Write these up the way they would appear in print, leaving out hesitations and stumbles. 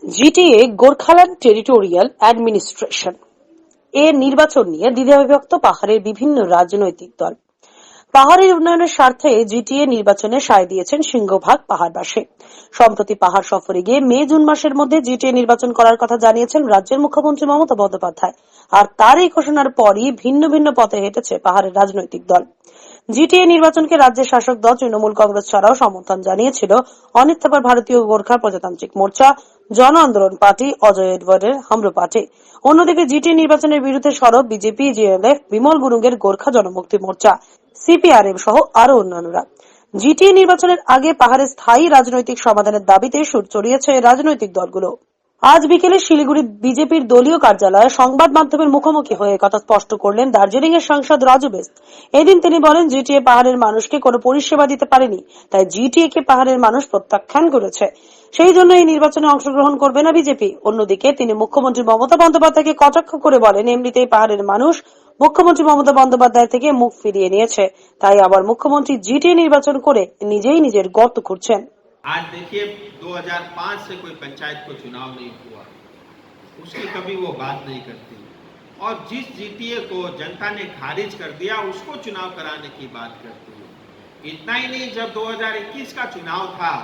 GTA Gorkhaland territorial administration এর নির্বাচন নিয়ে দ্বিধাবিভক্ত পাহাড়ের বিভিন্ন রাজনৈতিক দল। পাহাড়ের উন্নয়নের স্বার্থে জিটিএ নির্বাচনে সায় দিয়েছেন সিংহভাগ পাহাড়বাসী। সম্প্রতি পাহাড় সফরে গিয়ে মে জুন মাসের মধ্যে জিটিএ নির্বাচন করার কথা জানিয়েছেন রাজ্যের মুখ্যমন্ত্রী মমতা বন্দ্যোপাধ্যায়। আর তার এই ঘোষণার পরই ভিন্ন ভিন্ন পথে হেঁটেছে পাহাড়ের রাজনৈতিক দল। জিটিএ নির্বাচনকে রাজ্যের শাসক দল তৃণমূল কংগ্রেস ছাড়াও সমর্থন জানিয়েছিল অনিত থাপার ভারতীয় গোর্খা প্রজাতান্ত্রিক মোর্চা, জন আন্দোলন পার্টি, অজয় এডওয়ার্ডের হামরো পার্টি। অন্যদিকে জিটিএ নির্বাচনের বিরুদ্ধে সরব বিজেপি, জেএলএফ, বিমল গুরুঙ্গের গোর্খা জনমুক্তি মোর্চা, সিপিআরএম সহ আরো অন্যান্যরা। জিটিএ নির্বাচনের আগে পাহাড়ে স্থায়ী রাজনৈতিক সমাধানের দাবিতে সুর চড়িয়েছে রাজনৈতিক দলগুলো। আজ বিকেলে শিলিগুড়ি বিজেপির দলীয় কার্যালয়ে সংবাদ মাধ্যমের মুখোমুখি হয়ে কথা স্পষ্ট করলেন দার্জিলিং এর সাংসদ রাজু বেস্ত। এদিন তিনি বলেন, জিটিএ পাহাড়ের মানুষকে কোনো পরিষেবা দিতে পারেনি, তাই জিটিএ কে পাহাড়ের মানুষ প্রত্যাখ্যান করেছে। সেই জন্য এই নির্বাচনে অংশগ্রহণ করবে না বিজেপি। অন্যদিকে তিনি মুখ্যমন্ত্রী মমতা বন্দ্যোপাধ্যায়কে কটাক্ষ করে বলেন, এমনিতেই পাহাড়ের মানুষ মুখ্যমন্ত্রী মমতা বন্দ্যোপাধ্যায় থেকে মুখ ফিরিয়ে নিয়েছে, তাই আবার মুখ্যমন্ত্রী জিটিএ নির্বাচন করে নিজেই নিজের গর্ত খুঁড়ছেন। आज देखिए 2005 से कोई पंचायत को चुनाव नहीं हुआ, उसकी कभी वो बात नहीं करती। और जिस जीटीए को जनता ने खारिज कर दिया उसको चुनाव कराने की बात करती है। इतना ही नहीं, जब 2021 का चुनाव था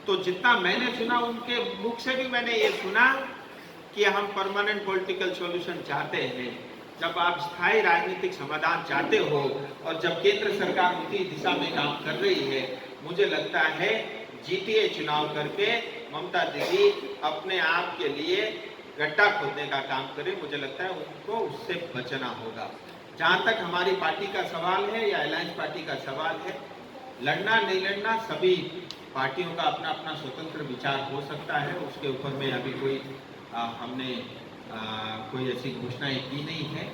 तो जितना मैंने सुना उनके मुख से भी मैंने ये सुना कि हम परमानेंट पॉलिटिकल सॉल्यूशन चाहते हैं। जब आप स्थायी राजनीतिक समाधान चाहते हो और जब केंद्र सरकार उसी दिशा में काम कर रही है, मुझे लगता है जीटीए चुनाव करके ममता दीदी अपने आप के लिए गड्ढा खोदने का काम करे। मुझे लगता है उनको उससे बचना होगा। जहां तक हमारी पार्टी का सवाल है या अलायंस पार्टी का सवाल है, लड़ना नहीं लड़ना सभी पार्टियों का अपना अपना स्वतंत्र विचार हो सकता है। उसके ऊपर में अभी कोई हमने कोई ऐसी घोषणाएं की नहीं है।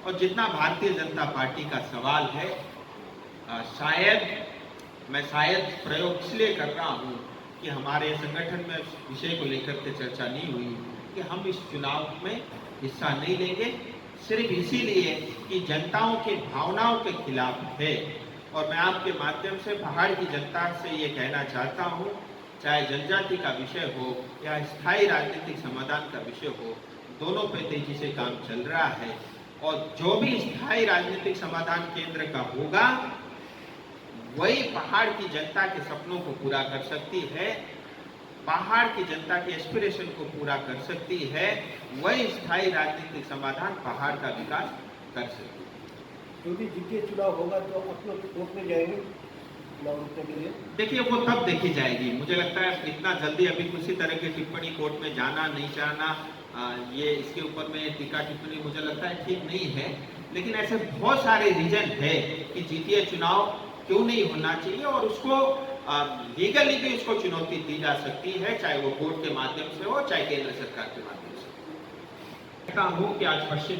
और जितना भारतीय जनता पार्टी का सवाल है, मैं शायद प्रयोग इसलिए कर रहा हूँ कि हमारे संगठन में इस विषय को लेकर के चर्चा नहीं हुई कि हम इस चुनाव में हिस्सा नहीं लेंगे, सिर्फ इसीलिए कि जनताओं की भावनाओं के खिलाफ है। और मैं आपके माध्यम से पहाड़ की जनता से ये कहना चाहता हूँ, चाहे जनजाति का विषय हो या स्थायी राजनीतिक समाधान का विषय हो, दोनों पे तेजी से काम चल रहा है। और जो भी स्थायी राजनीतिक समाधान केंद्र का होगा वही पहाड़ की जनता के सपनों को पूरा कर सकती है, पहाड़ की जनता के एस्पिरेशन को पूरा कर सकती है, वही स्थायी राजनीतिक समाधान पहाड़ का विकास कर सकती है। यदि जीटीए चुनाव होगा तो आप लोग कोर्ट में जाएंगे चुनाव रोकने के लिए? देखिए वो तब देखी जाएगी। मुझे लगता है इतना जल्दी अभी किसी तरह की टिप्पणी कोर्ट में जाना नहीं जाना, ये इसके ऊपर में टीका टिप्पणी मुझे लगता है ठीक नहीं है। लेकिन ऐसे बहुत सारे रीजन है कि जीटीए चुनाव क्यों नहीं होना चाहिए और उसको लीगली भी उसको चुनौती दी जा सकती है, चाहे वो कोर्ट के माध्यम से हो चाहे केंद्र सरकार के माध्यम से। कहता हूं कि आज पश्चिम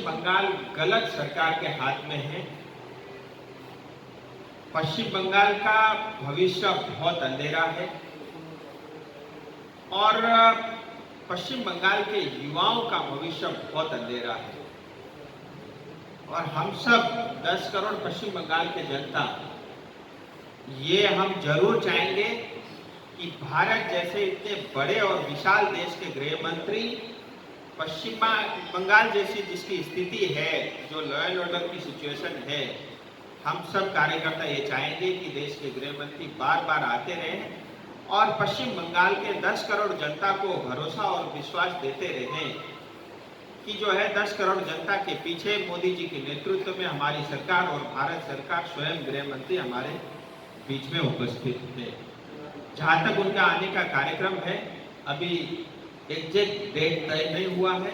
बंगाल गलत सरकार के हाथ में है। पश्चिम बंगाल का भविष्य बहुत अंधेरा है और पश्चिम बंगाल के युवाओं का भविष्य बहुत अंधेरा है। और हम सब 10 करोड़ पश्चिम बंगाल के जनता ये हम जरूर चाहेंगे कि भारत जैसे इतने बड़े और विशाल देश के गृह मंत्री पश्चिम बंगाल जैसी जिसकी स्थिति है, जो लॉ एंड ऑर्डर की सिचुएशन है, हम सब कार्यकर्ता ये चाहेंगे कि देश के गृह मंत्री बार बार आते रहें और पश्चिम बंगाल के 10 करोड़ जनता को भरोसा और विश्वास देते रहें कि जो है 10 करोड़ जनता के पीछे मोदी जी के नेतृत्व में हमारी सरकार और भारत सरकार स्वयं गृह मंत्री हमारे बीच में उपस्थित है। जहां तक उनका आने का कार्यक्रम है, अभी एग्जैक्ट डेट तय नहीं हुआ है।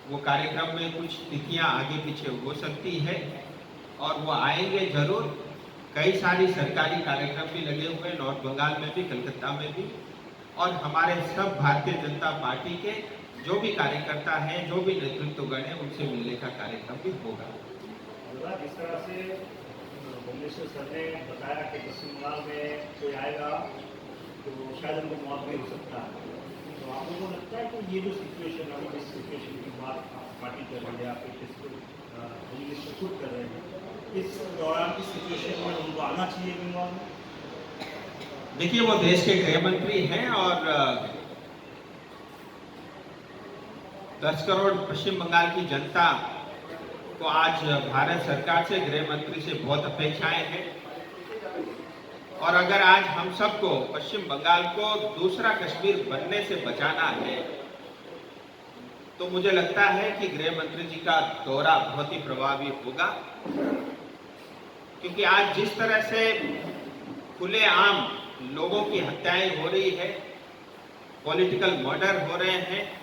वो कार्यक्रम में कुछ तिथियां आगे पीछे हो सकती है और वो आएंगे जरूर। कई सारी सरकारी कार्यक्रम भी लगे हुए नॉर्थ बंगाल में भी, कलकत्ता में भी, और हमारे सब भारतीय जनता पार्टी के जो भी कार्यकर्ता हैं, जो भी नेतृत्वगण है, उनसे मिलने का कार्यक्रम भी होगा। जिस तरह से भुवनेश्वर सर ने बताया कि पश्चिम बंगाल में कोई आएगा तो शायद उनको मौत भी हो सकता है, तो आप लोगों को लगता है कि ये जो सिचुएशन है, इस सिचुएशन की बात पार्टी कर रही है, आप भुवनेश्वर खुद कर रहे हैं, इस दौरान की सिचुएशन में उनको आना चाहिए बंगाल में? देखिए, वो देश के गृह मंत्री हैं और 10 करोड़ पश्चिम बंगाल की जनता को आज भारत सरकार से, गृह मंत्री से बहुत अपेक्षाएं हैं। और अगर आज हम सबको पश्चिम बंगाल को दूसरा कश्मीर बनने से बचाना है, तो मुझे लगता है कि गृह मंत्री जी का दौरा बहुत ही प्रभावी होगा। क्योंकि आज जिस तरह से खुलेआम लोगों की हत्याएं हो रही है, पॉलिटिकल मर्डर हो रहे हैं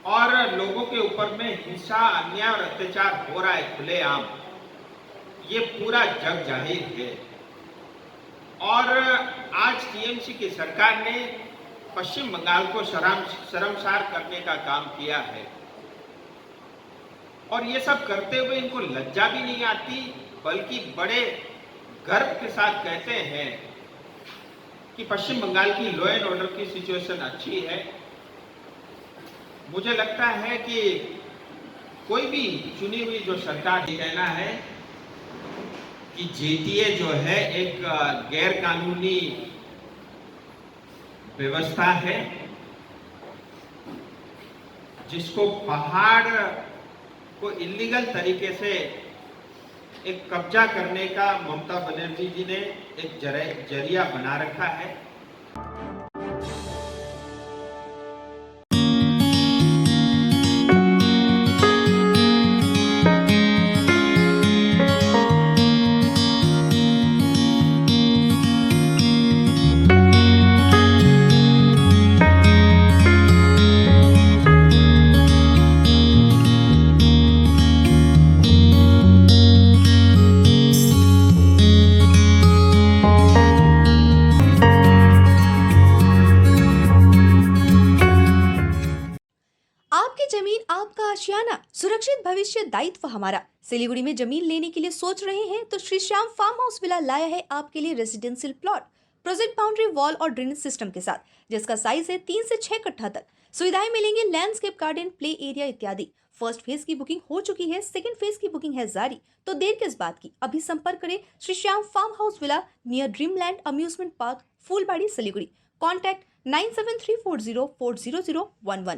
और लोगों के ऊपर में हिंसा, अन्याय और अत्याचार हो रहा है खुलेआम, ये पूरा जग जाहिर है। और आज टीएमसी की सरकार ने पश्चिम बंगाल को शर्मसार करने का काम किया है और ये सब करते हुए इनको लज्जा भी नहीं आती, बल्कि बड़े गर्व के साथ कहते हैं कि पश्चिम बंगाल की लॉ एंड ऑर्डर की सिचुएशन अच्छी है। मुझे लगता है कि कोई भी चुनी हुई जो सरकार, ये कहना है कि जेटीए जो है एक गैर कानूनी व्यवस्था है, जिसको पहाड़ को इलीगल तरीके से एक कब्जा करने का ममता बनर्जी जी ने एक जरिया बना रखा है। आपकी जमीन आपका आशियाना, सुरक्षित भविष्य दायित्व हमारा। सिलीगुड़ी में जमीन लेने के लिए सोच रहे हैं तो Shri Shyam farm house villa लाया है आपके लिए residential plot, project boundary wall और ड्रेनेज सिस्टम के साथ, जिसका साइज है 3 से 6 कट्ठा तक। सुविधाएं मिलेंगी लैंडस्केप गार्डन, प्ले एरिया इत्यादि। फर्स्ट फेज की बुकिंग हो चुकी है, सेकंड फेज की बुकिंग है जारी। तो देर किस बात की, अभी संपर्क करें Shri Shyam farm house villa near Dreamland amusement park, Phulbari, Siliguri. Contact 9734040011।